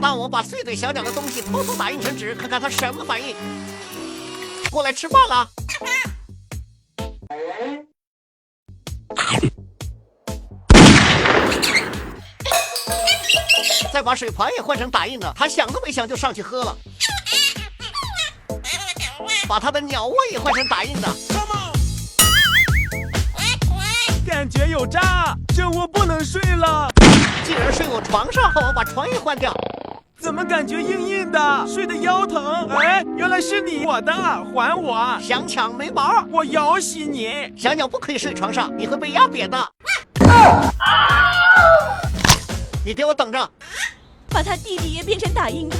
让我把碎嘴小鸟的东西偷偷打印成纸，看看它什么反应。过来吃饭了。再把水盘也换成打印的，他想都没想就上去喝了。把他的鸟窝也换成打印的。感觉有诈，这我不能睡了。竟然睡我床上，帮我把床也换掉。怎么感觉硬硬的，睡得腰疼？哎，原来是你，我的，还我！想抢没毛，我咬死你！小鸟不可以睡床上，你会被压扁的。你给我等着！把他弟弟也变成打印的。